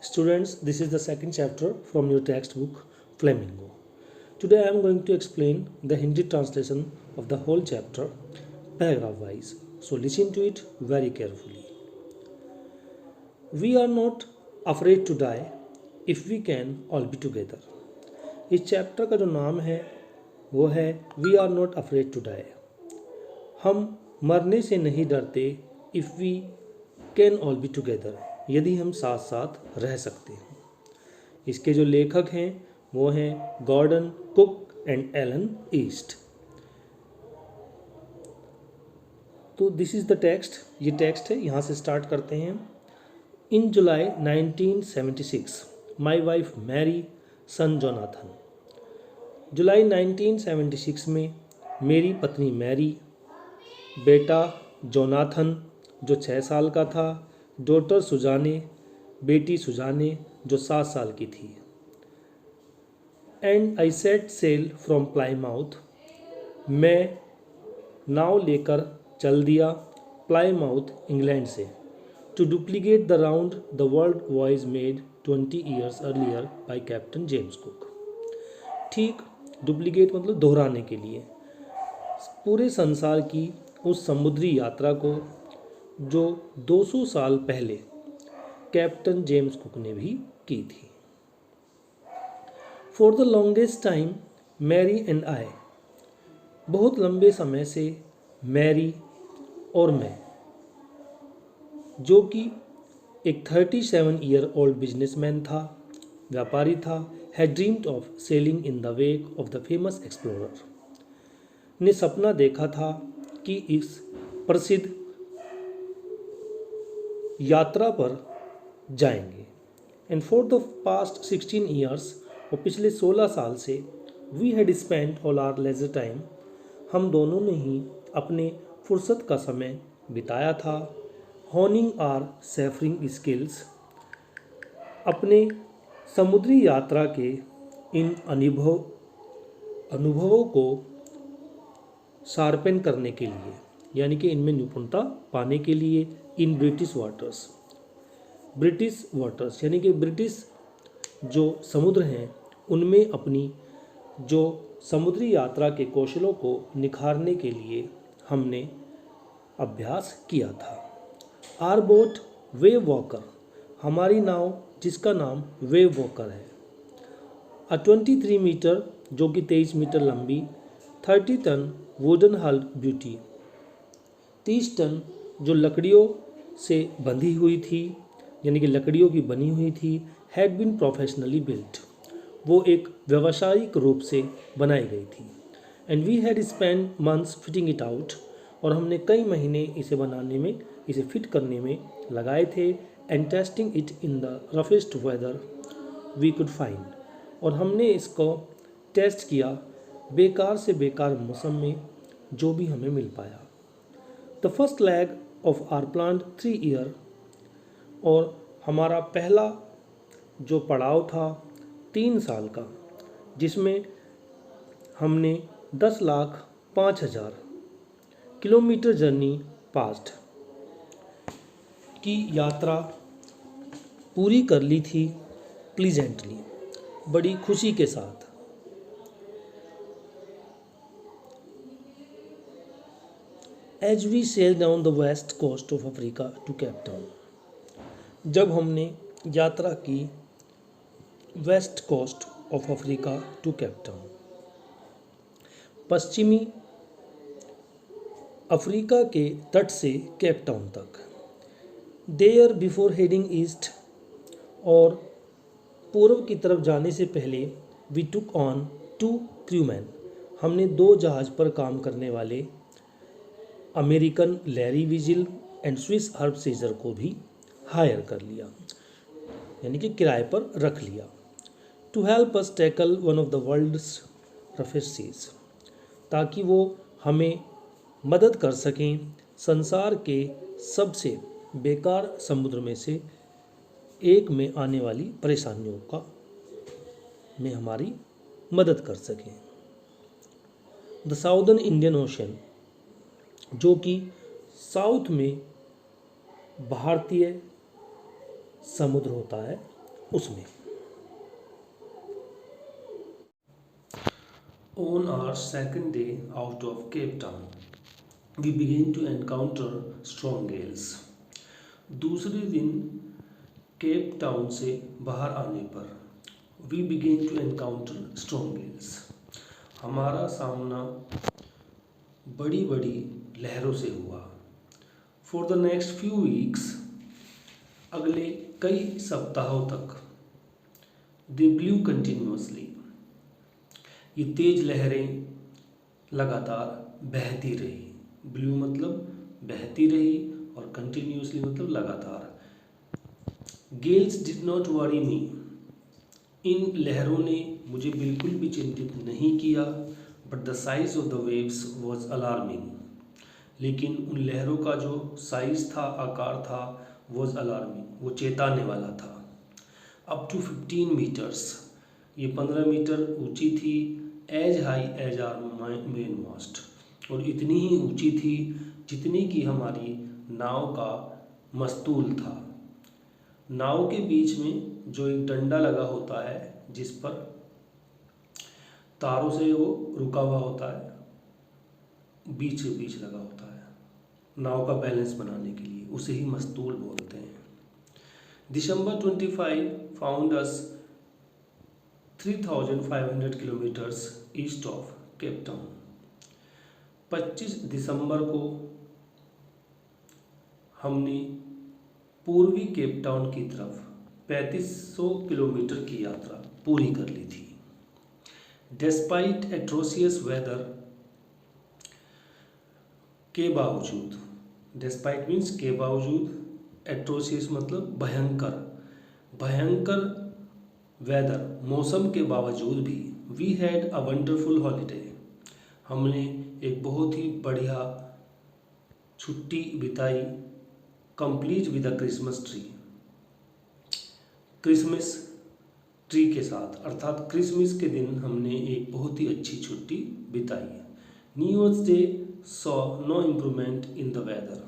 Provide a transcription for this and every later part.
Students, this is the second chapter from your textbook Flamingo. Today I am going to explain the Hindi translation of the whole chapter paragraph wise. So listen to it very carefully. We are not afraid to die if we can all be together. इस chapter का जो नाम है वो है we are not afraid to die. हम मरने से नहीं डरते if we can all be together, यदि हम साथ साथ रह सकते हैं. इसके जो लेखक हैं वो हैं Gordon Cook and Alan East. तो दिस इज़ द टेक्स्ट, ये टेक्स्ट है, यहाँ से स्टार्ट करते हैं. In July 1976 my wife Mary son Jonathan. जुलाई 1976 में मेरी पत्नी मैरी, बेटा जोनाथन जो 6 साल का था, डॉटर सुजाने, बेटी सुजाने जो 7 साल की थी. And I set sail from Plymouth, मैं नाव लेकर चल दिया प्लाईमाउथ इंग्लैंड से. To duplicate the round the world voyage made 20 years earlier by Captain James Cook. ठीक, डुप्लीकेट मतलब दोहराने के लिए, पूरे संसार की उस समुद्री यात्रा को जो 200 साल पहले कैप्टन जेम्स कुक ने भी की थी. For the longest time Mary and I, बहुत लंबे समय से मैरी और मैं, जो कि एक 37 ईयर ओल्ड बिजनेसमैन था, व्यापारी था, had dreamed of selling in the wake of the famous explorer, ने सपना देखा था कि इस प्रसिद्ध यात्रा पर जाएंगे. And for the past 16 years, और पिछले 16 साल से, we had spent all our leisure time, हम दोनों ने ही अपने फुर्सत का समय बिताया था, होनिंग आर सेफरिंग स्किल्स, अपने समुद्री यात्रा के इन अनुभवों को शार्पन करने के लिए, यानी कि इनमें निपुणता पाने के लिए. इन ब्रिटिश वाटर्स यानी कि ब्रिटिश जो समुद्र हैं उनमें अपनी जो समुद्री यात्रा के कौशलों को निखारने के लिए हमने अभ्यास किया था. आर बोट वेव वॉकर, हमारी नाव जिसका नाम वेव वॉकर है. 23 मीटर जो कि 23 मीटर लंबी, 30 टन वुडन हल ब्यूटी, 30 टन जो लकड़ियों से बंधी हुई थी, यानी कि लकड़ियों की बनी हुई थी. हैड बीन प्रोफेशनली बिल्ट, वो एक व्यावसायिक रूप से बनाई गई थी. And we had spend months fitting it out, और हमने कई महीने इसे बनाने में, इसे फिट करने में लगाए थे. And testing it in the roughest weather we could find, और हमने इसको टेस्ट किया बेकार से बेकार मौसम में जो भी हमें मिल पाया. The first leg of our plan 3 year, और हमारा पहला जो पड़ाव था 3 साल का, जिसमें हमने 10,05,000 किलोमीटर जर्नी पास्ट की यात्रा पूरी कर ली थी प्लीजेंटली, बड़ी खुशी के साथ. As we sail down the west coast of Africa to Cape Town, जब हमने यात्रा की west coast of Africa to Cape Town, पश्चिमी अफ्रीका के तट से केप टाउन तक. देयर बिफोर हेडिंग ईस्ट, और पूर्व की तरफ जाने से पहले, वी टुक ऑन 2 क्रूमैन, हमने 2 जहाज़ पर काम करने वाले American Larry Vigil and Swiss Herb Seigler को भी हायर कर लिया, यानी कि किराए पर रख लिया. To help us tackle one of the world's roughest seas, ताकि वो हमें मदद कर सकें संसार के सबसे बेकार समुद्र में से एक में आने वाली परेशानियों का में हमारी मदद कर सकें. द साउदर्न इंडियन ओशन, जो कि साउथ में भारतीय समुद्र होता है, उसमें। On our second day out of Cape Town, we began to encounter strong gales. दूसरे दिन केप टाउन से बाहर आने पर we began to encounter strong gales. हमारा सामना बड़ी बड़ी लहरों से हुआ। For the next few weeks, अगले कई सप्ताहों तक they blew continuously. ये तेज लहरें लगातार बहती रही। ब्लू मतलब बहती रही और कंटिन्यूसली मतलब लगातार। गेल्स डिड नॉट वरी मी, इन लहरों ने मुझे बिल्कुल भी चिंतित नहीं किया। But the size of the waves was alarming, लेकिन उन लहरों का जो साइज था, आकार था, वॉज अलार्मिंग, वो चेताने वाला था। अप टू 15 मीटर्स, ये 15 मीटर ऊंची थी। As high as our main mast, और इतनी ही ऊंची थी जितनी कि हमारी नाव का मस्तूल था। नाव के बीच में जो एक डंडा लगा होता है जिस पर तारों से वो रुका हुआ होता है, बीच बीच लगा होता है नाव का बैलेंस बनाने के लिए, उसे ही मस्तूल बोलते हैं। दिसंबर 25 found us 3,500 kilometres east of Cape Town. 25 दिसंबर को हमने पूर्वी केप टाउन की तरफ 3500 किलोमीटर की यात्रा पूरी कर ली थी। डिस्पाइट एट्रोसियस वेदर के बावजूद, डिस्पाइट मीन्स के बावजूद, एट्रोसियस मतलब भयंकर, भयंकर वेदर मौसम के बावजूद भी we had a wonderful holiday, हमने एक बहुत ही बढ़िया छुट्टी बिताई। Complete with a Christmas tree, Christmas tree के साथ, अर्थात क्रिसमस के दिन हमने एक बहुत ही अच्छी छुट्टी बिताई। New Year's Day saw no improvement in the weather,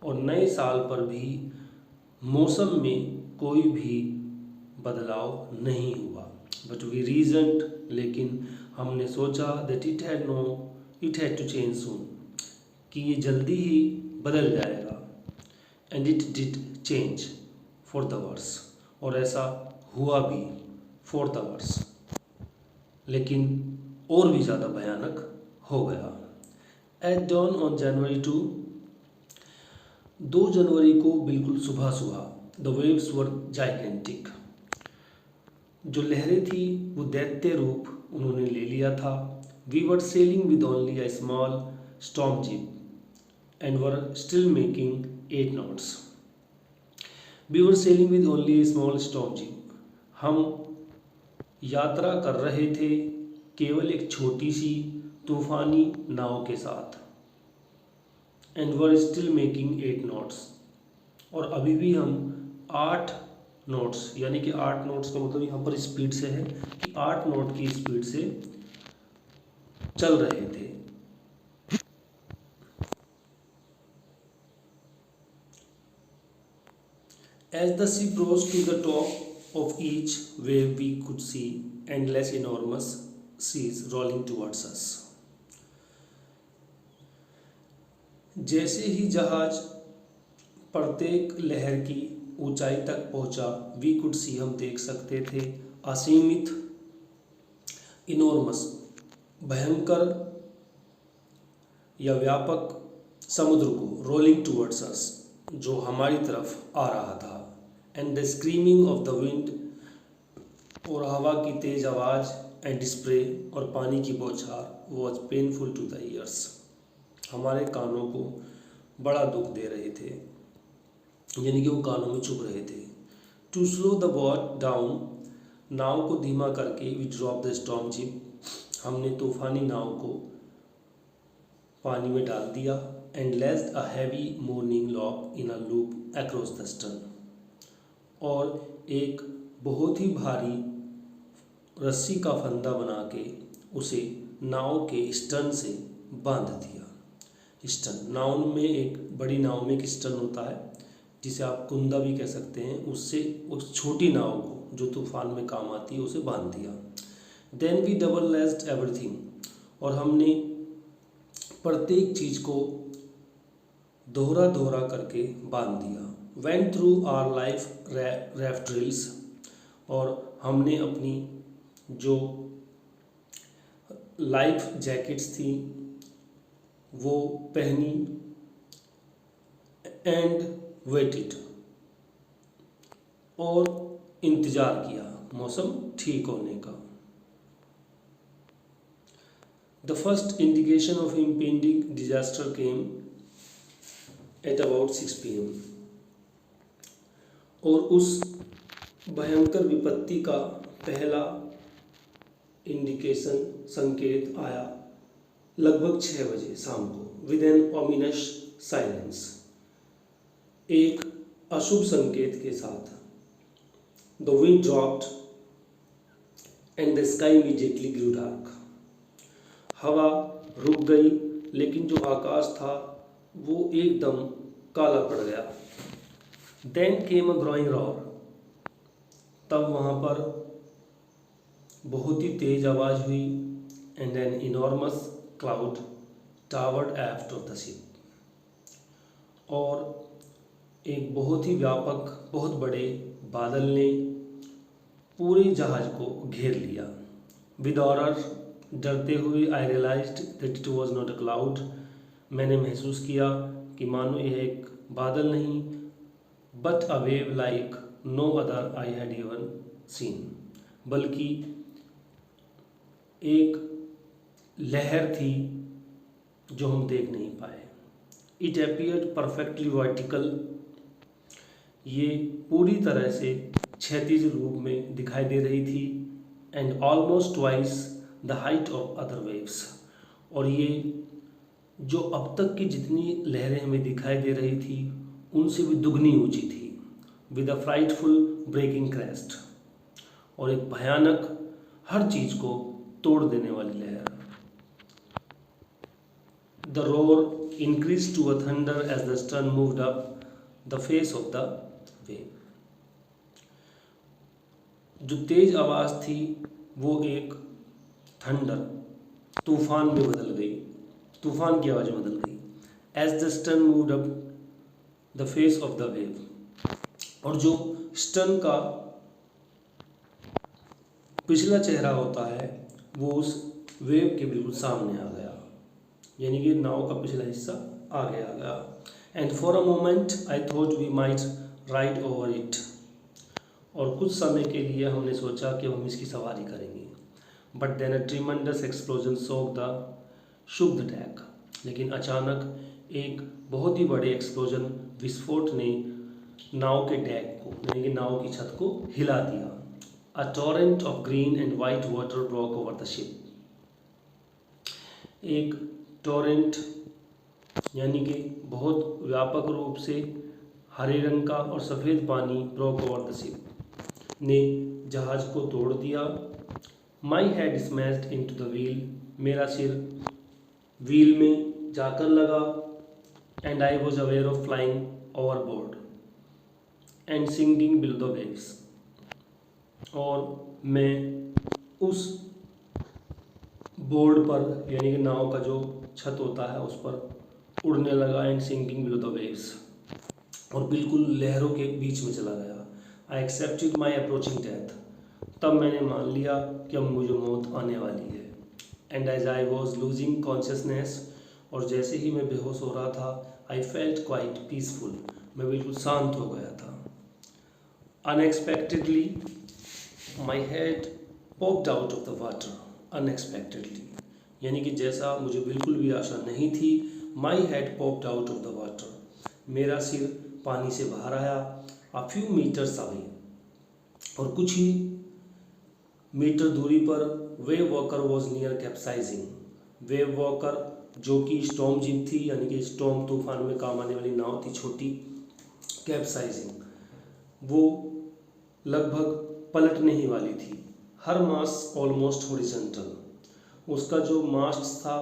और नए साल पर भी मौसम में कोई भी बदलाव नहीं हुआ। बट वी रीजनड, लेकिन हमने सोचा that it had to change soon, कि ये जल्दी ही बदल जाएगा। And it did change for the worse, और ऐसा हुआ भी फॉर द वर्स, लेकिन और भी ज़्यादा भयानक हो गया। एट डॉन ऑन जनवरी 2 जनवरी को बिल्कुल सुबह सुबह द वेव्स वर जाइगेंटिक, जो लहरें थी वो दैत्य रूप उन्होंने ले लिया था। We were sailing with only a small storm jib and were still making 8 knots। We were sailing with only a small storm jib, हम यात्रा कर रहे थे केवल एक छोटी सी तूफानी नाव के साथ। And were still making 8 knots, और अभी भी हम 8 नोट्स, यानी कि 8 नोट्स का मतलब यहाँ पर स्पीड से है कि 8 नोट की स्पीड से चल रहे थे। As the ship rose to the top of each wave, we could see endless enormous seas rolling towards us. जैसे ही जहाज प्रत्येक लहर की ऊंचाई तक पहुंचा, वी कुड सी, हम देख सकते थे, असीमित, इनॉर्मस, भयंकर या व्यापक समुद्र को, रोलिंग टूवर्ड्स अस, जो हमारी तरफ आ रहा था। And the screaming of the wind, और हवा की तेज आवाज़, एंड स्प्रे, और पानी की बौछार, was painful to the ears, हमारे कानों को बड़ा दुख दे रहे थे, यानी कि वो कानों में चुभ रहे थे। To slow the boat down, नाव को धीमा करके, we drop the storm jib, हमने तूफानी नाव को पानी में डाल दिया। And lashed a heavy mooring lock in a loop across the stern, और एक बहुत ही भारी रस्सी का फंदा बना के उसे नाव के स्टर्न से बांध दिया। स्टर्न, नाव में, एक बड़ी नाव में एक स्टर्न होता है जिसे आप कुंदा भी कह सकते हैं, उससे उस छोटी नाव को जो तूफान में काम आती है उसे बांध दिया। Then we double lashed everything, और हमने प्रत्येक चीज़ को दोहरा दोहरा करके बांध दिया। Went through our life raft drills, और हमने अपनी जो लाइफ जैकेट्स थी वो पहनी। एंड वेटेड, और इंतज़ार किया मौसम ठीक होने का। The first indication of impending disaster came at about 6 PM, और उस भयंकर विपत्ति का पहला इंडिकेशन संकेत आया लगभग 6 बजे शाम को। विद एन ओमिनस साइलेंस, एक अशुभ संकेत के साथ। The wind dropped and the sky immediately grew dark, हवा रुक गई लेकिन जो आकाश था वो एकदम काला पड़ गया। Then came a growing roar, तब वहाँ पर बहुत ही तेज आवाज़ हुई। And an enormous cloud toward aft of the ship, और एक बहुत ही व्यापक बहुत बड़े बादल ने पूरे जहाज को घेर लिया। विद हॉरर, डरते हुए, I realized that it was not a cloud, मैंने महसूस किया कि मानो यह एक बादल नहीं but a wave like no other I had even seen, बल्कि एक लहर थी जो हम देख नहीं पाए। इट अपीयर्ड परफेक्टली वर्टिकल, ये पूरी तरह से क्षैतिज रूप में दिखाई दे रही थी। And almost twice the height of other waves, और ये जो अब तक की जितनी लहरें हमें दिखाई दे रही थी उनसे भी दुगनी ऊंची थी। With a frightful breaking crest, और एक भयानक हर चीज़ को तोड़ देने वाली लहर। The roar increased to a thunder as the stern moved up the face of the wave, जो तेज आवाज़ थी वो एक थंडर तूफान में बदल गई, तूफान की आवाज़ में बदल गई। as the stern moved up the face of the wave, और जो स्टर्न का पिछला चेहरा होता है वो उस वेव के बिल्कुल सामने आ गया, यानी कि नाव का पिछला हिस्सा आगे आ गया। And for a moment I thought we might ride over it, और कुछ समय के लिए हमने सोचा कि हम इसकी सवारी करेंगे। But then a tremendous explosion shook the deck, लेकिन अचानक एक बहुत ही बड़े एक्सप्लोजन, विस्फोट ने नाव के डेक को यानी कि नाव की छत को हिला दिया। A torrent of green and white water broke over the ship, एक टॉरेंट यानी कि बहुत व्यापक रूप से हरे रंग का और सफ़ेद पानी ब्रोक ओवर द शिप ने जहाज को तोड़ दिया। My head smashed into the wheel, मेरा सिर व्हील में जाकर लगा। And I was aware of flying overboard and sinking below the waves, और मैं उस बोर्ड पर यानी कि नाव का जो छत होता है उस पर उड़ने लगा। And sinking below the waves, और बिल्कुल लहरों के बीच में चला गया। I accepted my approaching death, तब मैंने मान लिया कि अब मुझे मौत आने वाली है। And as I was losing consciousness, और जैसे ही मैं बेहोश हो रहा था, आई फेल्ट क्वाइट पीसफुल, मैं बिल्कुल शांत हो गया था। Unexpectedly my head popped out of the water, unexpectedly यानी कि जैसा मुझे बिल्कुल भी आशा नहीं थी। My head popped out of the water, मेरा सिर पानी से बाहर आया। अ फ्यू मीटर्स अवे, और कुछ ही मीटर दूरी पर wave walker was near capsizing, wave walker जो कि स्टॉर्म जिप थी यानी कि स्टॉर्म तूफान में काम आने वाली नाव थी छोटी। कैप्साइजिंग, वो लगभग पलटने ही वाली थी। हर मास ऑलमोस्ट हॉरिजॉन्टल, उसका जो मास्ट था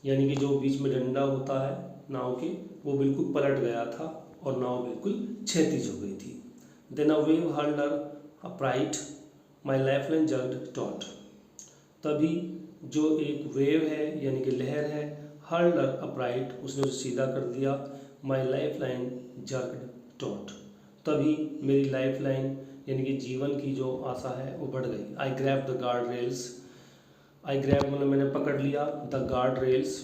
यानी कि जो बीच में डंडा होता है नाव के, वो बिल्कुल पलट गया था और नाव बिल्कुल क्षैतिज हो गई थी। Then a wave hurled upright my lifeline jerked taut. तभी जो एक वेव है यानी कि लहर है, हर्ल्ड अपराइट, उसने उसे सीधा कर दिया। माई लाइफलाइन जर्क्ड टॉट। तभी मेरी लाइफलाइन यानी कि जीवन की जो आशा है वो बढ़ गई। आई grab the guard rails. I grab मतलब मैंने पकड़ लिया, द गार्ड रेल्स,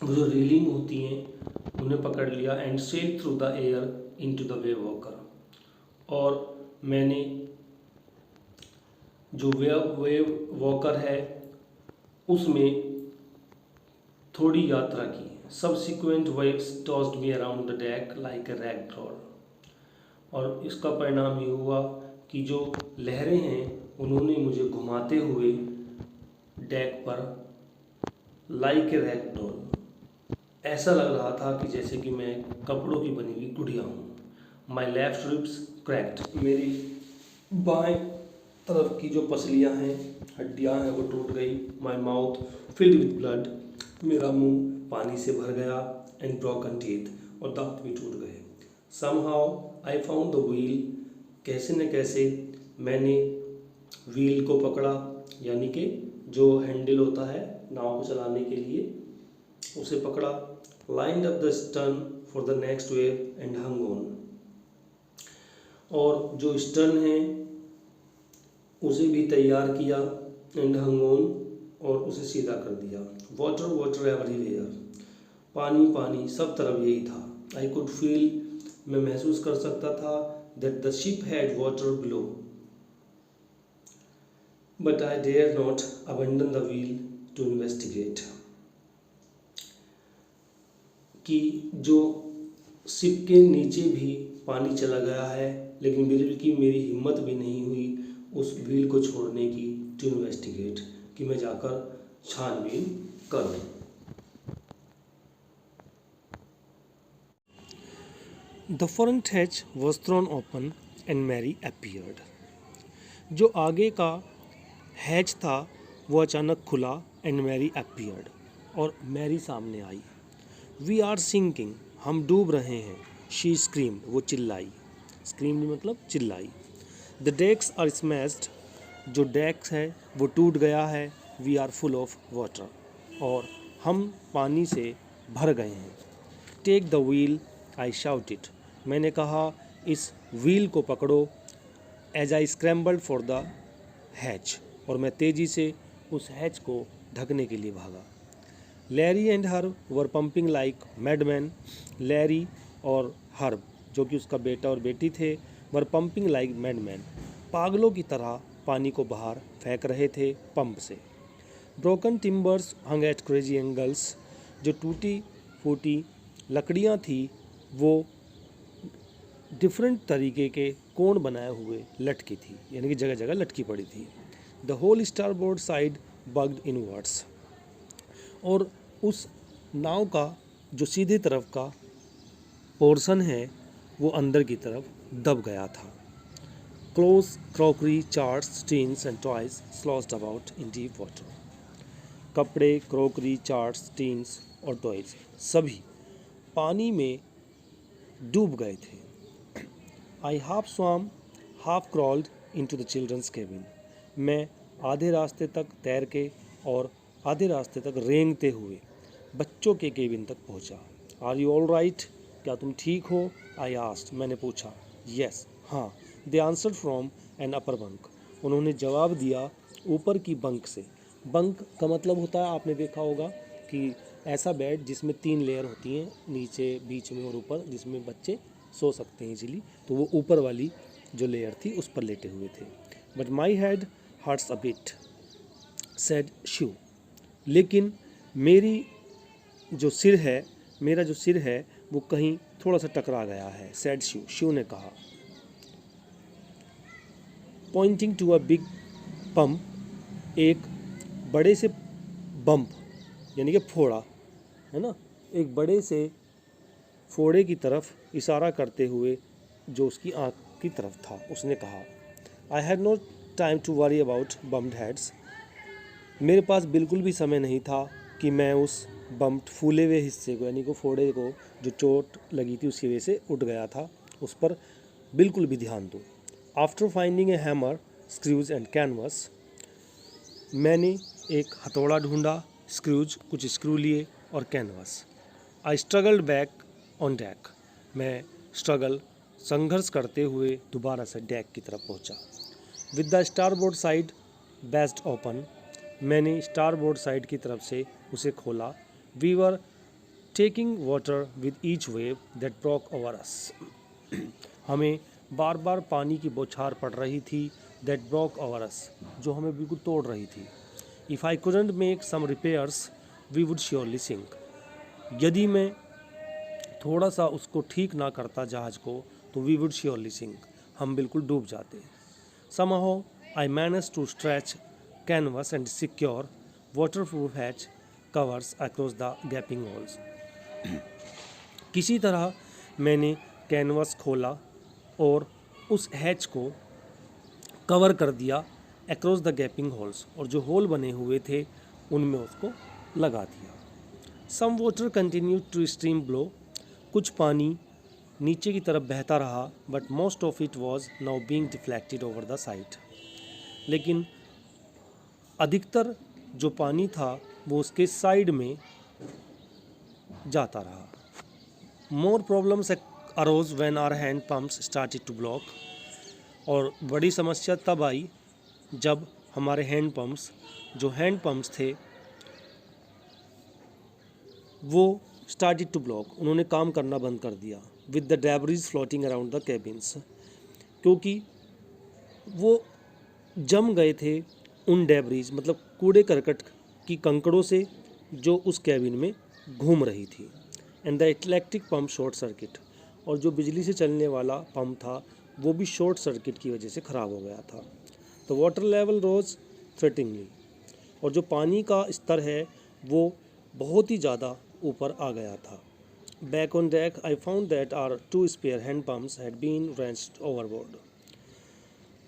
वो जो रेलिंग होती हैं उन्हें पकड़ लिया। And sail through the air into the wave walker. और मैंने जो वेव वॉकर है उसमें थोड़ी यात्रा की। Subsequent waves tossed me around the deck like a rag doll. और इसका परिणाम ये हुआ कि जो लहरें हैं उन्होंने मुझे घुमाते हुए डेक पर लाइक ए रैग डॉल, ऐसा लग रहा था कि जैसे कि मैं कपड़ों की बनी हुई गुड़िया हूँ। My left ribs cracked. मेरी बाएं तरफ की जो पसलियाँ हैं, हड्डियाँ हैं, वो टूट गई। My mouth filled with blood. मेरा मुंह पानी से भर गया। एंड ब्रोकन टीथ, और दांत भी टूट गए। Somehow I found the wheel. कैसे न कैसे मैंने व्हील को पकड़ा, यानी कि जो हैंडल होता है नाव को चलाने के लिए, उसे पकड़ा। Lined up the stern for the next wave and hung on. और जो स्टर्न है उसे भी तैयार किया। एंड हंग ऑन, और उसे सीधा कर दिया। Water water everywhere. पानी पानी सब तरफ यही था। आई कुड फील, मैं महसूस कर सकता था, that the ship had water below, but I dare not abandon the wheel to investigate. कि जो शिप के नीचे भी पानी चला गया है, लेकिन मेरी हिम्मत भी नहीं हुई उस व्हील को छोड़ने की, टू इन्वेस्टिगेट, कि मैं जाकर छानबीन करूं। The front hatch was thrown open and Mary appeared. जो आगे का हैच था वो अचानक खुला। एंड मैरी अपीयर्ड, और मैरी सामने आई। वी आर सिंकिंग, हम डूब रहे हैं। शी स्क्रीम्ड, वो चिल्लाई। स्क्रीम मतलब चिल्लाई। द डेक्स आर स्मैश्ड, जो डेक्स है वो टूट गया है। We are full of water, और हम पानी से भर गए हैं। Take the wheel, I shouted, मैंने कहा इस व्हील को पकड़ो। As I scrambled for the hatch, और मैं तेज़ी से उस हैच को ढकने के लिए भागा। Larry and Herb were pumping like madman. Larry और हर्ब, जो कि उसका बेटा और बेटी थे, वर पंपिंग लाइक मैडमैन, पागलों की तरह पानी को बाहर फेंक रहे थे पंप से। ब्रोकन टिम्बर्स हंग एट क्रेजी एंगल्स, जो टूटी फूटी लकड़ियाँ थी वो डिफरेंट तरीके के कोण बनाए हुए लटकी थी, यानी कि जगह जगह लटकी पड़ी थी। The whole starboard side bulged inwards, और उस नाव का जो सीधे तरफ का पोर्शन है वो अंदर की तरफ दब गया था। Clothes crockery charts tins and toys sloshed about in deep water. कपड़े, क्रॉकरी, चार्ट्स, टीन्स और टॉयज सभी पानी में डूब गए थे। I half swam half crawled into the children's cabin, मैं आधे रास्ते तक तैर के और आधे रास्ते तक रेंगते हुए बच्चों के केबिन तक पहुंचा। आर यू ऑल राइट, क्या तुम ठीक हो? आई आस्क्ड, मैंने पूछा। येस, हाँ। They answered from an upper bunk, उन्होंने जवाब दिया ऊपर की बंक से। बंक का मतलब होता है, आपने देखा होगा कि ऐसा बेड जिसमें 3 लेयर होती हैं, नीचे, बीच में और ऊपर, जिसमें बच्चे सो सकते हैं इजीली। तो वो ऊपर वाली जो लेयर थी उस पर लेटे हुए थे। But my head hurts a bit, said Shiv, लेकिन मेरा जो सिर है वो कहीं थोड़ा सा टकरा गया है। सेड शिव, शिव ने कहा। Pointing to a big pump, एक बड़े से बम्प यानी कि फोड़ा है ना, एक बड़े से फोड़े की तरफ इशारा करते हुए जो उसकी आँख की तरफ था, उसने कहा। I had no time to worry about bumped heads, मेरे पास बिल्कुल भी समय नहीं था कि मैं उस बम्प्ड फूले हुए हिस्से को, यानी कि फोड़े को जो चोट लगी थी उसकी वजह से उठ गया था, उस पर बिल्कुल भी ध्यान दूँ। After finding a hammer, screws and canvas, मैंने एक हथौड़ा ढूंढा, स्क्रूज कुछ स्क्रू लिए और canvas. I struggled back on deck, मैं संघर्ष करते हुए दोबारा से डेक की तरफ पहुंचा। With the starboard side best open, मैंने स्टारबोर्ड साइड की तरफ से उसे खोला। We were taking water with each wave that broke over us, हमें बार बार पानी की बौछार पड़ रही थी। दैट ब्रोक ओवर अस, जो हमें बिल्कुल तोड़ रही थी। If I couldn't make some repairs we would surely sink, यदि मैं थोड़ा सा उसको ठीक ना करता जहाज़ को तो वी वुड श्योरली सिंक, हम बिल्कुल डूब जाते। Somehow I manage to stretch canvas and secure waterproof hatch covers across the gaping holes, किसी तरह मैंने कैनवस खोला और उस हैच को कवर कर दिया अक्रॉस द गैपिंग होल्स, और जो होल बने हुए थे उनमें उसको लगा दिया। Some water continue to stream below, कुछ पानी नीचे की तरफ बहता रहा, but most of it was now being deflected over the side, लेकिन अधिकतर जो पानी था वो उसके साइड में जाता रहा। More problems arose when our hand pumps started to block, और बड़ी समस्या तब आई जब हमारे हैंड पंप्स थे वो स्टार्टेड टू ब्लॉक, उन्होंने काम करना बंद कर दिया। With the debris floating around the cabins, क्योंकि वो जम गए थे उन डेब्रिज मतलब कूड़े करकट की कंकड़ों से जो उस कैबिन में घूम रही थी। And the electric pump short circuit, और जो बिजली से चलने वाला पंप था वो भी शॉर्ट सर्किट की वजह से ख़राब हो गया था। The water level rose threateningly, और जो पानी का स्तर है वो बहुत ही ज़्यादा ऊपर आ गया था। Back on deck I found that our 2 spare hand pumps had been wrenched overboard,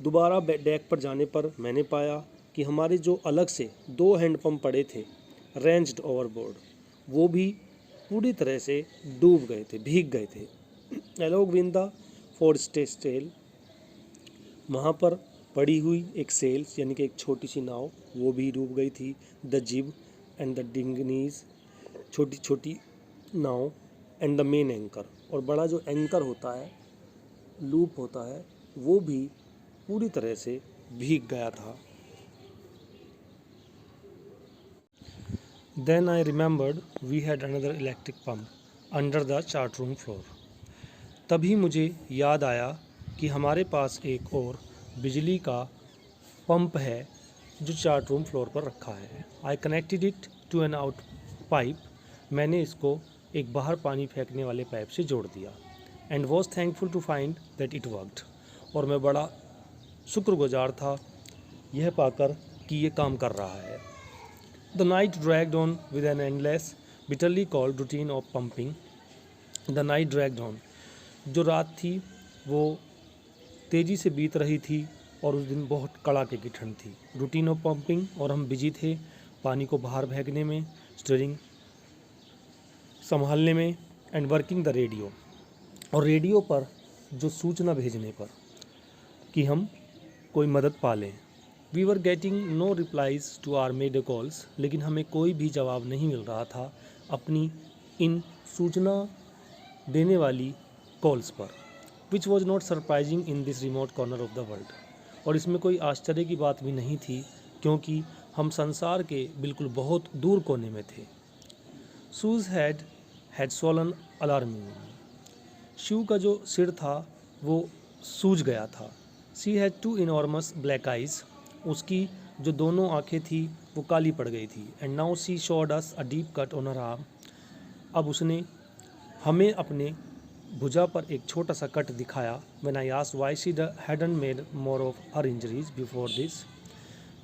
दोबारा डेक पर जाने पर मैंने पाया कि हमारे जो अलग से 2 हैंड पंप पड़े थे रेंच्ड ओवरबोर्ड, वो भी पूरी तरह से डूब गए थे, भीग गए थे। एलोग विन द फोर्स्टे सेल, वहाँ पर पड़ी हुई एक सेल यानी कि एक छोटी सी नाव वो भी डूब गई थी। द जिब एंड द डिंगनीज, छोटी छोटी नाव, एंड द मेन एंकर, और बड़ा जो एंकर होता है, लूप होता है, वो भी पूरी तरह से भीग गया था। Then I remembered we had another electric pump under the chart room floor, तभी मुझे याद आया कि हमारे पास एक और बिजली का पंप है जो चार्ट रूम फ्लोर पर रखा है। I connected it to an out pipe, मैंने इसको एक बाहर पानी फेंकने वाले पाइप से जोड़ दिया। And was thankful to find that it worked, और मैं बड़ा शुक्रगुजार था यह पाकर कि ये काम कर रहा है। The night dragged on with an endless bitterly called routine of pumping, the night dragged on, जो रात थी वो तेज़ी से बीत रही थी और उस दिन बहुत कड़ाके की ठंड थी। रूटीन ऑफ पंपिंग, और हम बिजी थे पानी को बाहर फेंकने में, स्टीयरिंग संभालने में, एंड वर्किंग द रेडियो, और रेडियो पर जो सूचना भेजने पर कि हम कोई मदद पा लें। We were getting no replies to our mayday calls, लेकिन हमें कोई भी जवाब नहीं मिल रहा था अपनी इन सूचना देने वाली कॉल्स पर। Which was not surprising in this remote corner of the world, और इसमें कोई आश्चर्य की बात भी नहीं थी क्योंकि हम संसार के बिल्कुल बहुत दूर कोने में थे। Sue's had swollen alarming, Shiv का जो सिर था वो सूज गया था। She had 2 enormous black eyes, उसकी जो दोनों आंखें थी वो काली पड़ गई थी। And now see showed us a deep cut on her arm, अब उसने हमें अपने भुजा पर एक छोटा सा कट दिखाया। When I asked why she hadn't made more of her injuries before this,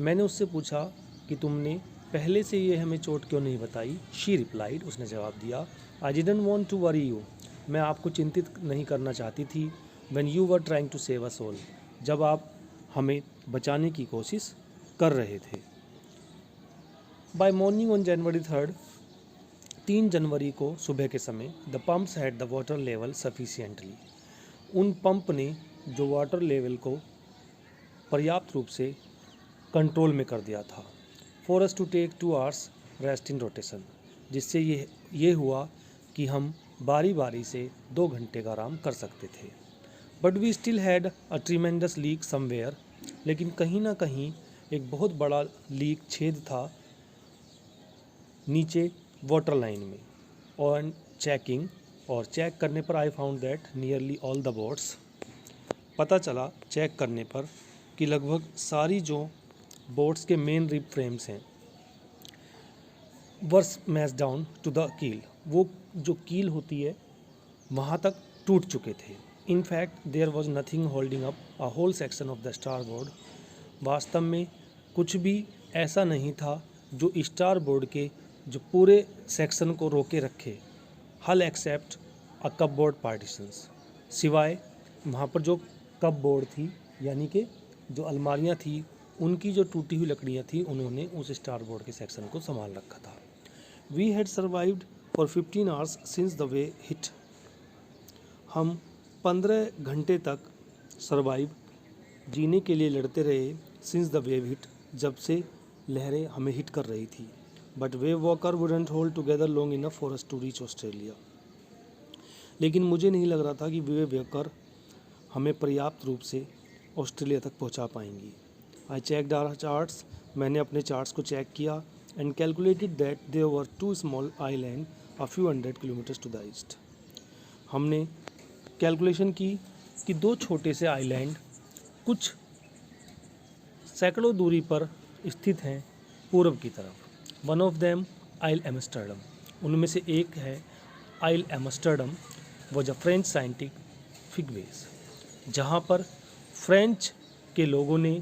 मैंने उससे पूछा कि तुमने पहले से ये हमें चोट क्यों नहीं बताई। शी रिप्लाइड, उसने जवाब दिया, I didn't want to worry you, मैं आपको चिंतित नहीं करना चाहती थी। When you were trying to save us all, जब आप हमें बचाने की कोशिश कर रहे थे। बाय मॉर्निंग ऑन जनवरी 3 जनवरी को सुबह के समय the pumps had the water level sufficiently, उन पंप ने जो वाटर लेवल को पर्याप्त रूप से कंट्रोल में कर दिया था। For us to take 2 hours rest in rotation, जिससे ये हुआ कि हम बारी बारी से 2 घंटे का आराम कर सकते थे। But we still had a tremendous leak somewhere, लेकिन कहीं ना कहीं एक बहुत बड़ा लीक छेद था नीचे वाटर लाइन में। और चेक करने पर आई found that nearly all the boats, पता चला चेक करने पर कि लगभग सारी जो बोट्स के मेन रिब फ्रेम्स हैं वर स्मैश डाउन टू द कील, वो जो कील होती है वहाँ तक टूट चुके थे। In fact there was nothing holding up a whole section of the starboard, वास्तव में कुछ भी ऐसा नहीं था जो स्टारबोर्ड के जो पूरे सेक्शन को रोके रखे, हल एक्सेप्ट अ कपबोर्ड पार्टीशंस, सिवाय वहाँ पर जो कपबोर्ड थी यानी कि जो अलमारियाँ थी उनकी जो टूटी हुई लकड़ियाँ थी, उन्होंने उस स्टारबोर्ड के सेक्शन को संभाल रखा था। We had survived for 15 hours since the wave hit, हम 15 घंटे तक सर्वाइव जीने के लिए लड़ते रहे सिंस द वेव हिट, जब से लहरें हमें हिट कर रही थी। But wave walker wouldn't hold together long enough for us to reach Australia, लेकिन मुझे नहीं लग रहा था कि वेव वॉकर हमें पर्याप्त रूप से ऑस्ट्रेलिया तक पहुंचा पाएंगी। आई चेकड आवर चार्ट्स, मैंने अपने चार्ट्स को चेक किया and calculated that there were 2 small island a few 100 kilometres to the east, हमने कैलकुलेशन की कि 2 छोटे से आइलैंड कुछ सैकड़ों दूरी पर स्थित हैं पूर्व की तरफ। One of them Ile Amsterdam, उनमें से एक है Ile Amsterdam, was a French scientific base, जहाँ पर फ्रेंच के लोगों ने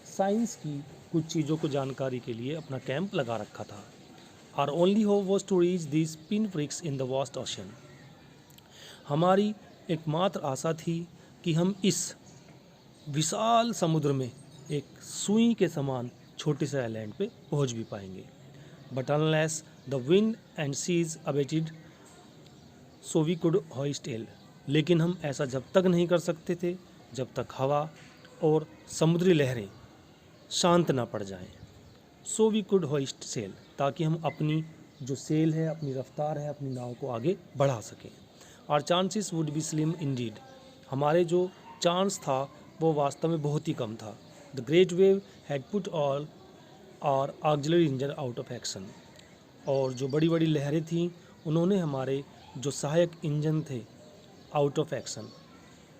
साइंस की कुछ चीज़ों को जानकारी के लिए अपना कैंप लगा रखा था। Our only hope was to reach these pinpricks in the vast ocean, हमारी एकमात्र आशा थी कि हम इस विशाल समुद्र में एक सुई के समान छोटे से आइलैंड पे पहुंच भी पाएंगे। But unless the wind and seas abated so we could hoist sail, लेकिन हम ऐसा जब तक नहीं कर सकते थे जब तक हवा और समुद्री लहरें शांत ना पड़ जाएं। So we could hoist sail, ताकि हम अपनी जो सेल है, अपनी रफ्तार है, अपनी नाव को आगे बढ़ा सकें। Our chances would be slim indeed, हमारे जो चांस था वो वास्तव में बहुत ही कम था। The great wave had put all our auxiliary engine out of action, और जो बड़ी बड़ी लहरें थीं उन्होंने हमारे जो सहायक इंजन थे आउट ऑफ एक्शन,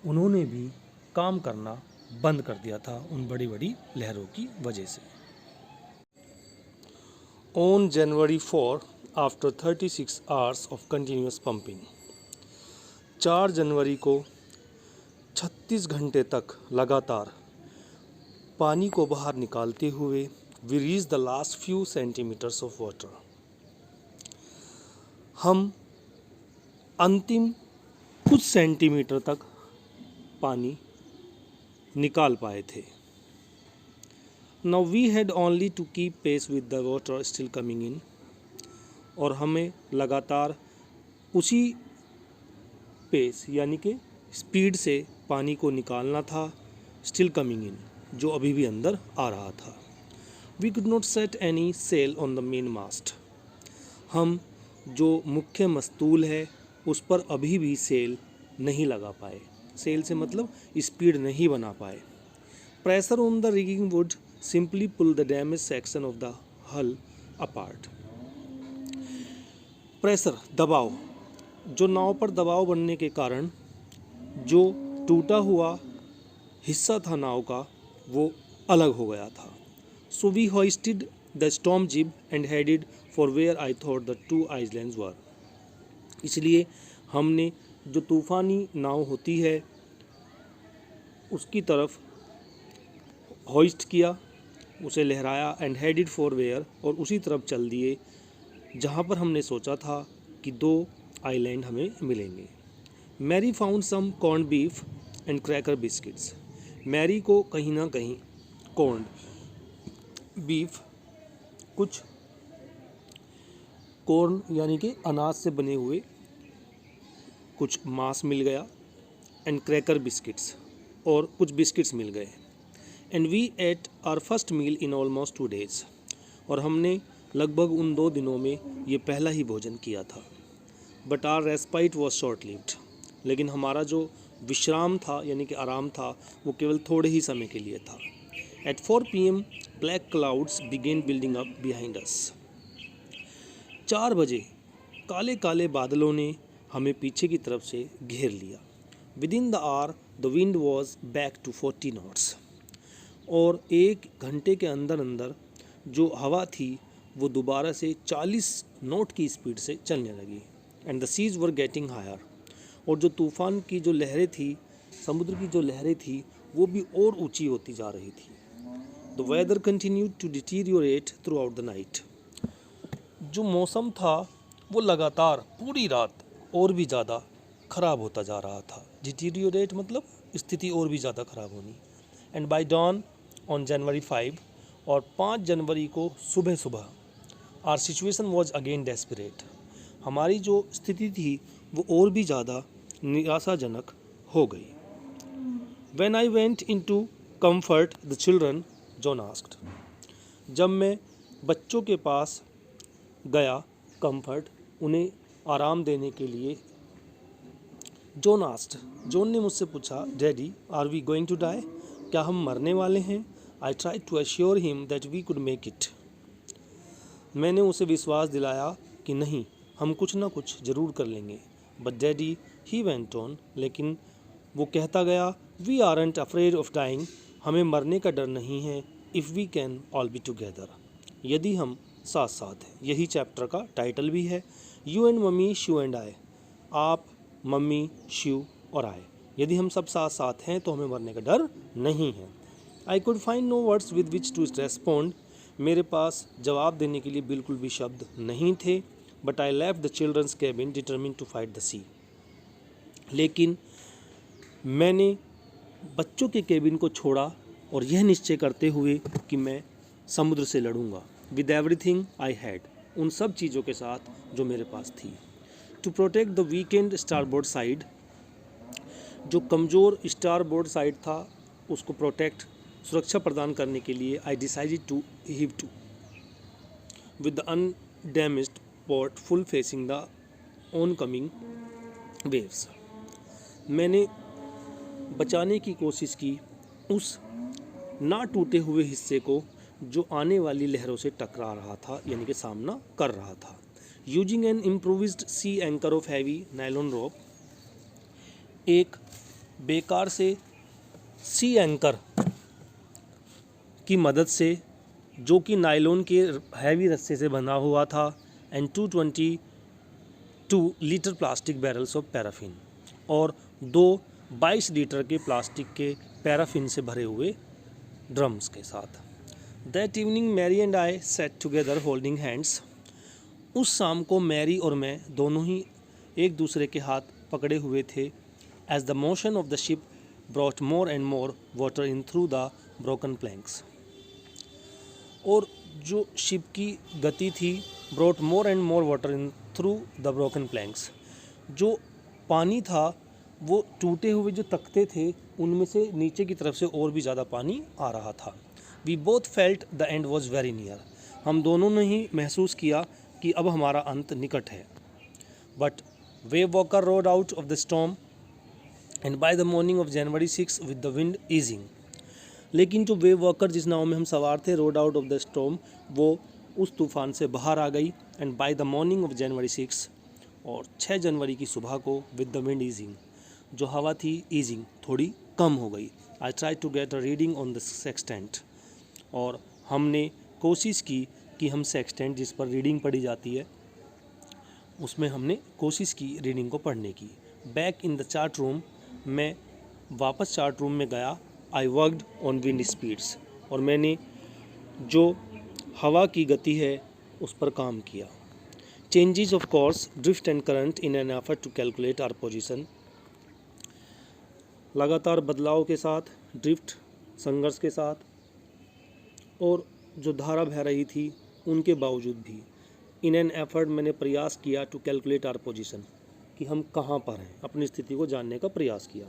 उन्होंने भी काम करना बंद कर दिया था उन बड़ी बड़ी लहरों की वजह से। On January 4, after 36 hours of continuous pumping, 4 जनवरी को 36 घंटे तक लगातार पानी को बाहर निकालते हुए we reach the last few centimetres of water, हम अंतिम कुछ सेंटीमीटर तक पानी निकाल पाए थे। Now we had only to keep pace with the water still coming in, और हमें लगातार उसी पेस यानी कि स्पीड से पानी को निकालना था, स्टिल कमिंग इन, जो अभी भी अंदर आ रहा था। We could not set any sail on the main mast, हम जो मुख्य मस्तूल है उस पर अभी भी सेल नहीं लगा पाए। सेल से मतलब स्पीड नहीं बना पाए। Pressure on the rigging would simply pull the damage section of the hull apart, pressure दबाव, जो नाव पर दबाव बनने के कारण जो टूटा हुआ हिस्सा था नाव का वो अलग हो गया था। So we hoisted the storm jib and headed for where I thought the 2 islands were, इसलिए हमने जो तूफ़ानी नाव होती है उसकी तरफ होइस्ट किया, उसे लहराया एंड हेडेड फॉर वेयर, और उसी तरफ चल दिए जहाँ पर हमने सोचा था कि 2 आइलैंड हमें मिलेंगे। Mary found some corn beef and cracker biscuits, Mary को कहीं ना कहीं कॉर्न बीफ, कुछ कॉर्न यानी कि अनाज से बने हुए कुछ मांस मिल गया, एंड क्रैकर बिस्किट्स, और कुछ बिस्किट्स मिल गए। And we ate our first meal in almost 2 days, और हमने लगभग उन 2 दिनों में ये पहला ही भोजन किया था। But our respite was short lived, लेकिन हमारा जो विश्राम था यानी कि आराम था वो केवल थोड़े ही समय के लिए था। At 4 PM black clouds began building up behind us. 4 बजे काले काले बादलों ने हमें पीछे की तरफ से घेर लिया। Within the hour the wind was back to 40 knots, और 1 घंटे के अंदर अंदर जो हवा थी वो दोबारा से 40 नॉट की स्पीड से चलने लगी। And the seas were getting higher, और जो तूफ़ान की जो लहरें थी, समुद्र की जो लहरें थी, वो भी और ऊंची होती जा रही थी। The weather continued to deteriorate throughout the night. जो मौसम था वो लगातार पूरी रात और भी ज़्यादा ख़राब होता जा रहा था। डिटीरियोरेट मतलब स्थिति और भी ज़्यादा ख़राब होनी। And by dawn on January 5, और 5 जनवरी को सुबह सुबह our situation was again desperate. हमारी जो स्थिति थी वो और भी ज़्यादा निराशाजनक हो गई। When I went in to comfort the children, John asked. जब मैं बच्चों के पास गया कंफर्ट, उन्हें आराम देने के लिए, जॉन आस्क्ड, जॉन ने मुझसे पूछा, daddy are we going to die, क्या हम मरने वाले हैं? I try to assure him that we could make it. मैंने उसे विश्वास दिलाया कि नहीं, हम कुछ ना कुछ ज़रूर कर लेंगे। But daddy he went on, लेकिन वो कहता गया, we aren't afraid of dying, हमें मरने का डर नहीं है। If we can all be together, यदि हम साथ साथ हैं। यही चैप्टर का टाइटल भी है, you and mummy, Shiv and I, आप, मम्मी, शिव और आए। यदि हम सब साथ साथ हैं तो हमें मरने का डर नहीं है। I could find no words with which to respond, मेरे पास जवाब देने के लिए बिल्कुल भी शब्द नहीं थे। But I left the children's cabin determined to fight the sea, लेकिन मैंने बच्चों के केबिन को छोड़ा और यह निश्चय करते हुए कि मैं समुद्र से लड़ूंगा। विद एवरीथिंग आई हैड, उन सब चीज़ों के साथ जो मेरे पास थी। To protect the weakened starboard side, जो कमज़ोर स्टारबोर्ड साइड था उसको प्रोटेक्ट, सुरक्षा प्रदान करने के लिए, I decided to heave to with the undamaged port hull facing the oncoming waves. मैंने बचाने की कोशिश की उस ना टूटे हुए हिस्से को जो आने वाली लहरों से टकरा रहा था, यानी कि सामना कर रहा था। Using an improvised sea anchor of heavy nylon rope, एक बेकार से सी एंकर की मदद से जो कि नायलॉन के हैवी रस्से से बंधा हुआ था। And 222 litre plastic barrels of paraffin, और 22 लीटर के प्लास्टिक के पैराफिन से भरे हुए ड्रम्स के साथ। That evening Mary and I sat together holding hands, उस शाम को मैरी और मैं दोनों ही एक दूसरे के हाथ पकड़े हुए थे। As the motion of the ship brought more and more water in through the broken planks, और जो शिप की गति थी, brought more and more water in through the broken planks, जो पानी था वो टूटे हुए जो तख्ते थे उनमें से नीचे की तरफ से और भी ज़्यादा पानी आ रहा था। We both felt the end was very near, हम दोनों ने ही महसूस किया कि अब हमारा अंत निकट है। But wave walker road out of the storm and by the morning of January 6 with the wind easing, लेकिन जो वेव वॉकर जिस नाव में हम सवार थे, road out of the storm, वो उस तूफ़ान से बाहर आ गई। And by the morning of January 6, और 6 जनवरी की सुबह को, विद द विंड ईजिंग, जो हवा थी ईजिंग थोड़ी कम हो गई। I try to get a reading on the sextant, और हमने कोशिश की कि हम सेक्सटेंट जिस पर रीडिंग पढ़ी जाती है उसमें हमने कोशिश की रीडिंग को पढ़ने की। Back in the chart room, मैं वापस चार्ट रूम में गया। I worked on wind speeds, और मैंने जो हवा की गति है उस पर काम किया। Changes of course, drift and current in an effort to calculate our position, लगातार बदलाव के साथ, ड्रिफ्ट संघर्ष के साथ, और जो धारा बह रही थी उनके बावजूद भी, इन एन एफर्ट, मैंने प्रयास किया, टू कैलकुलेट आवर पोजीशन, कि हम कहाँ पर हैं, अपनी स्थिति को जानने का प्रयास किया।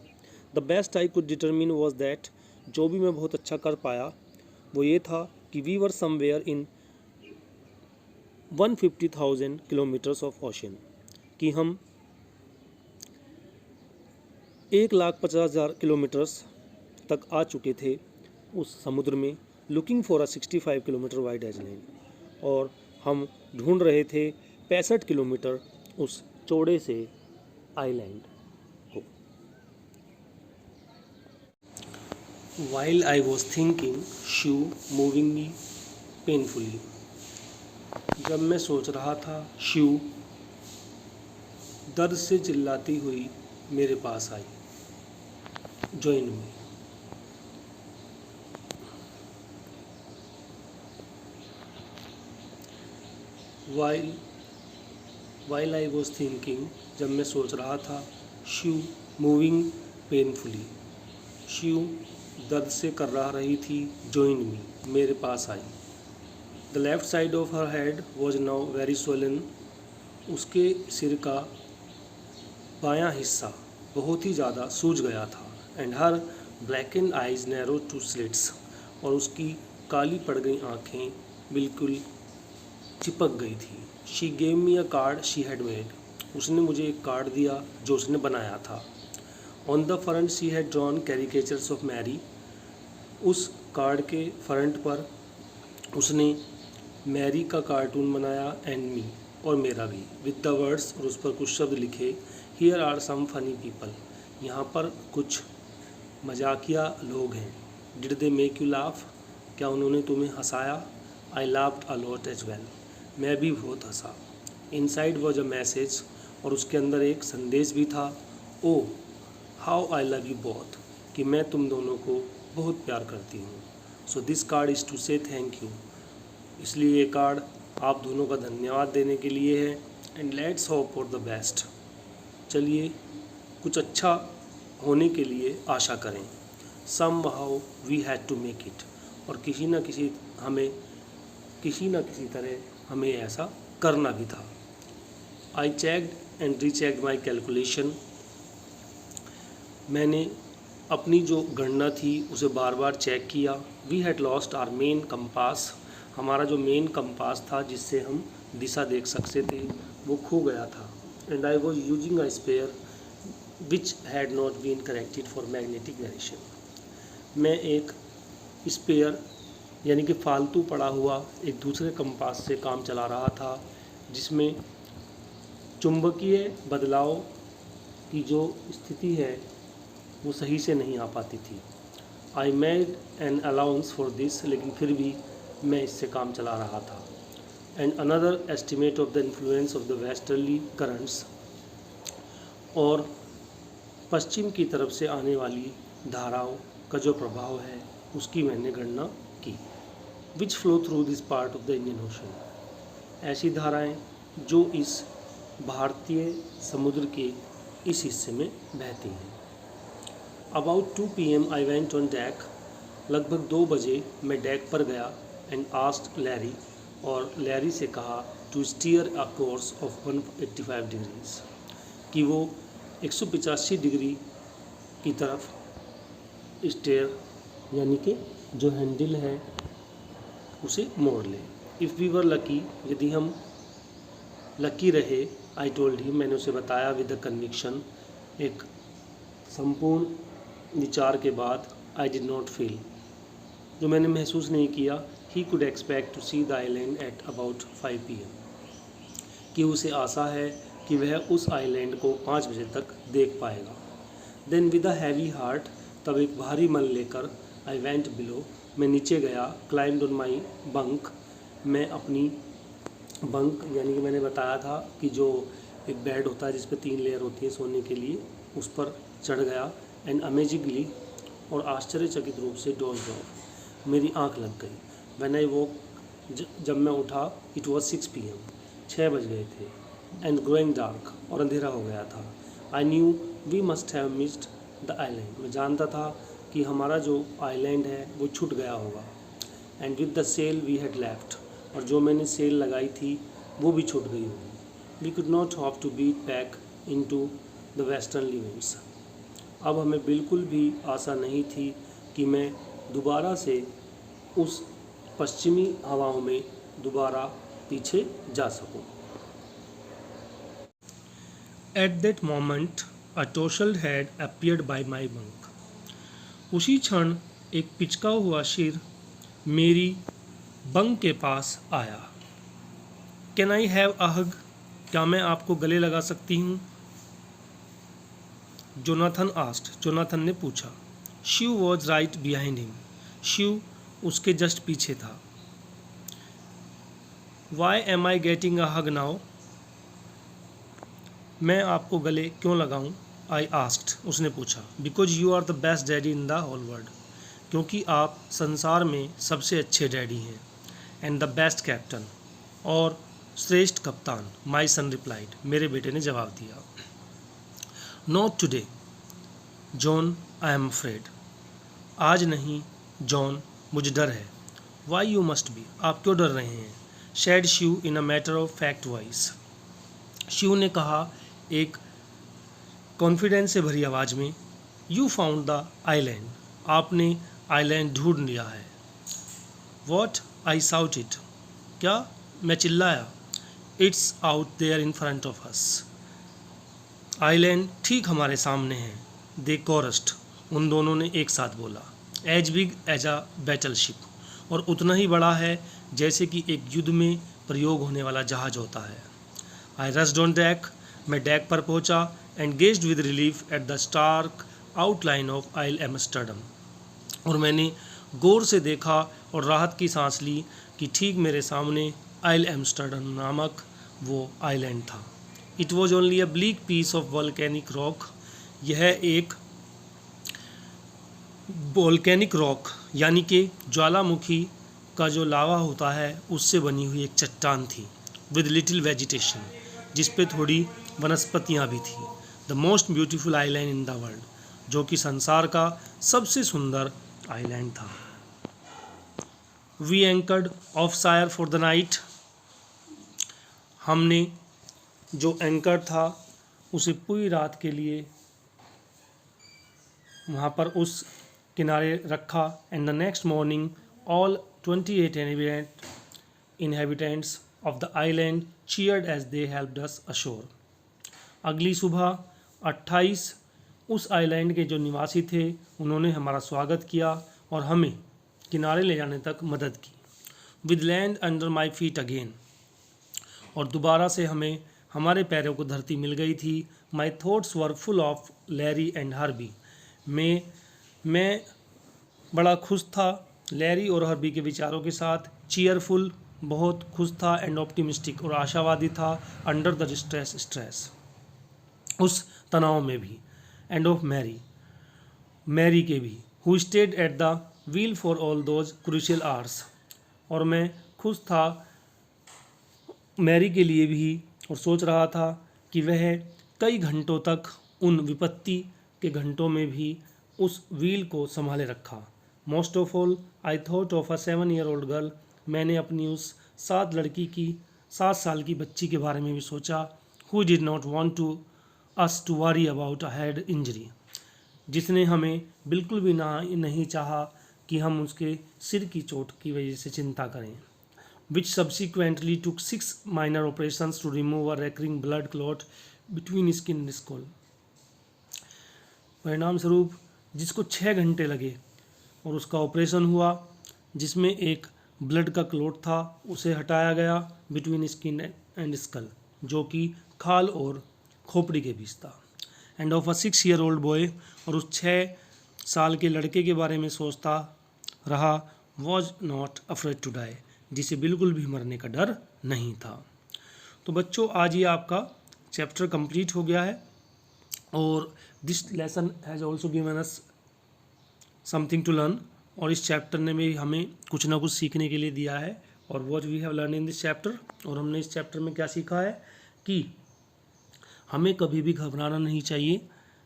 The best I could determine was that जो भी मैं बहुत अच्छा कर पाया वो ये था कि we were somewhere in 150,000 kilometres of ocean, कि हम 1,50,000 किलोमीटर्स तक आ चुके थे उस समुद्र में, looking for a 65 kilometre wide island, और हम ढूंढ रहे थे 65 किलोमीटर उस चौड़े से आइलैंड को। While I was thinking shoe moving me painfully, जब मैं सोच रहा था शू दर्द से चिल्लाती हुई मेरे पास आई, join me. While I was thinking, जब मैं सोच रहा था शू मूविंग पेनफुली, शू दर्द से कर रही थी, जॉइन मी, मेरे पास आई। The left side of her head was now very swollen, उसके सिर का बायां हिस्सा बहुत ही ज़्यादा सूज गया था। And her blacken eyes narrow two slits, और उसकी काली पड़ गई आँखें बिल्कुल चिपक गई थी। She gave me a card she had made, उसने मुझे एक कार्ड दिया जो उसने बनाया था। On the front she had drawn caricatures of Mary, उस कार्ड के फ्रंट पर उसने मैरी का कार्टून बनाया, एंड मी, और मेरा भी, विद द वर्ड्स, और उस पर कुछ शब्द लिखे, here are some funny people, यहाँ पर कुछ मजाकिया लोग हैं। Did they make you laugh, क्या उन्होंने तुम्हें हंसाया? I laughed a lot as well, मैं भी बहुत हंसा। इनसाइड वॉज अ मैसेज, और उसके अंदर एक संदेश भी था। Oh how I love you both, कि मैं तुम दोनों को बहुत प्यार करती हूँ। So this card is to say thank you, इसलिए ये कार्ड आप दोनों का धन्यवाद देने के लिए है। And let's hope for the best, चलिए कुछ अच्छा होने के लिए आशा करें। Somehow we had to make it, और किसी न किसी तरह हमें ऐसा करना भी था। I checked and rechecked my calculation, मैंने अपनी जो गणना थी उसे बार बार चेक किया। We had lost our main compass, हमारा जो मेन कंपास था जिससे हम दिशा देख सकते थे वो खो गया था। And I was using a spare which had not been corrected for magnetic direction, मैं एक स्पेयर यानी कि फालतू पड़ा हुआ एक दूसरे कंपास से काम चला रहा था जिसमें चुंबकीय बदलाव की जो स्थिति है वो सही से नहीं आ पाती थी। I made an allowance for this, लेकिन फिर भी मैं इससे काम चला रहा था। And another estimate of the influence of the westerly currents, और पश्चिम की तरफ से आने वाली धाराओं का जो प्रभाव है उसकी मैंने गणना की। विच flow through this part of the Indian ocean, ऐसी धाराएं जो इस भारतीय समुद्र के इस हिस्से में बहती हैं। About 2 PM I went on deck, लगभग 2 बजे मैं डेक पर गया। एंड आस्क्ड लैरी, और लैरी से कहा to steer a course of 185 degrees, कि वो 185 डिग्री की तरफ स्टेयर यानी कि जो हैंडल है उसे मोड़ ले। इफ़ वी वर लकी, यदि हम लकी रहे, आई टोल्ड हिम, मैंने उसे बताया विद द कन्विक्शन, एक संपूर्ण विचार के बाद, आई डिड नॉट फील, जो मैंने महसूस नहीं किया, he could expect to see the island at about 5 PM, कि उसे आशा है कि वह उस आइलैंड को 5 बजे तक देख पाएगा। Then with a heavy heart, तब एक भारी मन लेकर, आई वेंट बिलो, मैं नीचे गया। क्लाइम्ड ऑन माई बंक, मैं अपनी बंक यानी कि मैंने बताया था कि जो एक बेड होता है जिस पे 3 लेयर होती है सोने के लिए, उस पर चढ़ गया। एंड अमेजिंगली, और आश्चर्यचकित रूप से, डोज्ड ऑफ, मेरी आंख लग गई। व्हेन आई वोक, जब मैं उठा, इट वॉज 6 PM, 6 बज गए थे। एंड ग्रोइंग डार्क, और अंधेरा हो गया था। I knew we must have missed the island, मैं जानता था कि हमारा जो आइलैंड है वो छूट गया होगा। And with the sail we had left, और जो मैंने सेल लगाई थी वो भी छूट गई होगी। We could not hope to beat back in to the westerly winds, अब हमें बिल्कुल भी आशा नहीं थी कि मैं दोबारा से उस पश्चिमी हवाओं में दोबारा पीछे जा सकूं। At that moment, a tossed head appeared by my bunk. उसी क्षण एक पिचका हुआ सिर मेरी बंक के पास आया। कैन आई हैव अ हग? क्या मैं आपको गले लगा सकती हूँ? जोनाथन आस्क्ड, जोनाथन ने पूछा। Shiv was right behind him. Shiv उसके जस्ट पीछे था। Why am I getting a hug now? मैं आपको गले क्यों लगाऊं? आई आस्क्ड, उसने पूछा। Because you are the best daddy in the whole world. क्योंकि आप संसार में सबसे अच्छे डैडी हैं। एंड द बेस्ट कैप्टन, और श्रेष्ठ कप्तान। माई सन रिप्लाइड, मेरे बेटे ने जवाब दिया। Not today John, I am afraid. आज नहीं जॉन, मुझे डर है। Why you must be? आप क्यों डर रहे हैं? Said Shiv in a matter of fact voice. Shiv ने कहा एक कॉन्फिडेंस से भरी आवाज़ में। You found the island. आपने आइलैंड ढूंढ लिया है। वॉट? I shouted. क्या? मैं चिल्लाया। It's out there in front of us. Island ठीक हमारे सामने है। दे कोरस्ड, उन दोनों ने एक साथ बोला। As big as a battleship, और उतना ही बड़ा है जैसे कि एक युद्ध में प्रयोग होने वाला जहाज होता है। आई रस्ड ऑन डेक, मैं डेक पर पहुंचा। And gazed with relief at the stark outline of Ile Amsterdam, और मैंने गौर से देखा और राहत की सांस ली कि ठीक मेरे सामने आइल एम्स्टर्डम नामक वो आइलैंड था। It was only a bleak piece of volcanic rock. यह एक वॉल्केनिक रॉक यानी कि ज्वालामुखी का जो लावा होता है उससे बनी हुई एक चट्टान थी। विद लिटिल वेजिटेशन, जिस पे थोड़ी वनस्पतियाँ भी थी। The most beautiful island in the world, जो कि संसार का सबसे सुंदर आइलैंड था। वी एंकर्ड ऑफ शायर फॉर द नाइट। हमने जो एंकर था उसे पूरी रात के लिए वहाँ पर उस किनारे रखा। And the next morning all 28 inhabitants of the island cheered as they helped us ashore. अगली सुबह 28 उस आइलैंड के जो निवासी थे उन्होंने हमारा स्वागत किया और हमें किनारे ले जाने तक मदद की। With land under my feet again, और दोबारा से हमें हमारे पैरों को धरती मिल गई थी। My thoughts were full of Larry and Herbie. मैं बड़ा खुश था लैरी और हर्बी के विचारों के साथ। चीयरफुल, बहुत खुश था। एंड ऑप्टिमिस्टिक, और आशावादी था। अंडर द स्ट्रेस, उस तनाव में भी। एंड ऑफ मैरी के भी। Who stayed at the wheel for all those crucial hours, और मैं खुश था मैरी के लिए भी, और सोच रहा था कि वह कई घंटों तक उन विपत्ति के घंटों में भी उस व्हील को संभाले रखा। Most of all I thought of a 7-year-old girl. मैंने अपनी उस 7 साल की बच्ची के बारे में भी सोचा। Who did not want to us to worry about a head injury, जिसने हमें बिल्कुल भी नहीं चाहा कि हम उसके सिर की चोट की वजह से चिंता करें। which subsequently took 6 minor operations to remove a recurring blood clot between skin and skull. परिणाम स्वरूप जिसको 6 घंटे लगे और उसका ऑपरेशन हुआ, जिसमें एक ब्लड का क्लोट था उसे हटाया गया बिटवीन स्किन एंड स्कल, जो कि खाल और खोपड़ी के बीच था। End of a 6-year-old boy, और उस 6 साल के लड़के के बारे में सोचता रहा। Was not afraid to die, जिसे बिल्कुल भी मरने का डर नहीं था। तो बच्चों, आज ये आपका चैप्टर कंप्लीट हो गया है, और this lesson has also given us something to learn. और इस चैप्टर ने भी हमें कुछ ना कुछ सीखने के लिए दिया है। और what we have learn in this chapter, और हमने इस चैप्टर में क्या सीखा है कि हमें कभी भी घबराना नहीं चाहिए।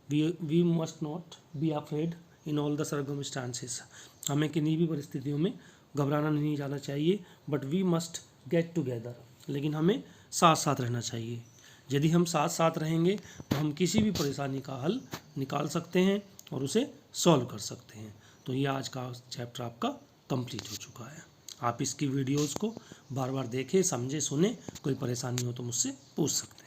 We must not be afraid in all the circumstances. हमें किन्हीं भी परिस्थितियों में घबराना नहीं जाना चाहिए। But we must get together, लेकिन हमें साथ साथ रहना चाहिए। यदि हम साथ साथ रहेंगे तो हम किसी भी परेशानी का हल निकाल सकते हैं और उसे सॉल्व कर सकते हैं। तो ये आज का चैप्टर आपका कंप्लीट हो चुका है। आप इसकी वीडियोस को बार बार देखें, समझें, सुने। कोई परेशानी हो तो मुझसे पूछ सकते हैं।